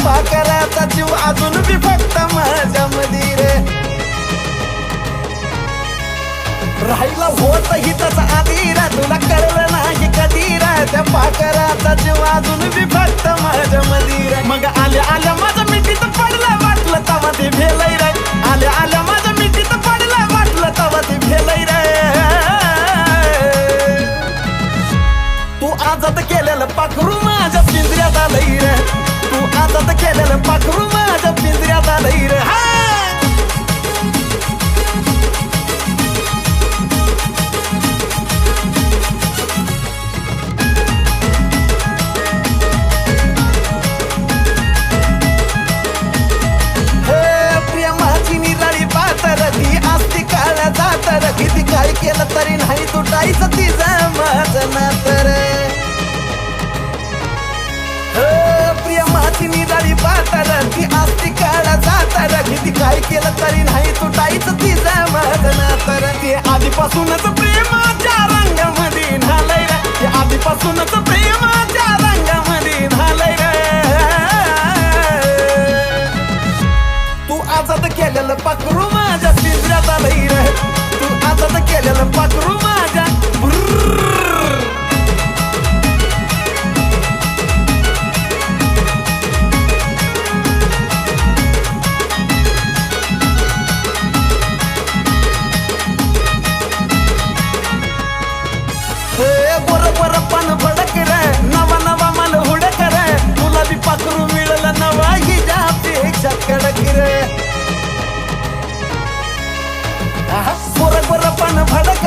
पाकराचा जीव अजून बी फक्त माझ्या मधी रे राहिला होत हितच आधी रे तुला कळलं नाही कधी रे त्या पाकराचा जीव अजून बी फक्त माझ्या मधी रे मग आल्या आल्या माझ्या मिठीत पडला वाटलं तवा ते भेलय रे आल्या आल्या माझ्या मिठीत पडला वाटलं तवा ते भेलय रे तू आजाद केलेलं पाखरू माझ्या पिंजऱ्यात आलंय रे तू आजाद केलेलं पाखरू माझ्या पिंजऱ्यात आलंय रे किती काय केलं तरी नाही तुटायचं तिचं माझं नातं रे प्रेमाची निराळी पातर ती असती काळा जातर किती काय केलं तरी नाही तुटायचं तिचं माझं नातं रे ते आधीपासूनच प्रेमाच्या रंगामध्ये न्हालय रे ते आधीपासूनच प्रेमाच्या रंगामध्ये न्हालय रे तू आजाद केलेलं पाखरू माझ्या पिंजऱ्यात आलंय रे तू आजाद केलेलं पाखरू माझ्या बरोबर पण भडक रे नवा नवा मला हुडक रे तुला बी पाखरू मिळलं नवा हिच्यापेक्षा कडक रे बरोबर पण भडक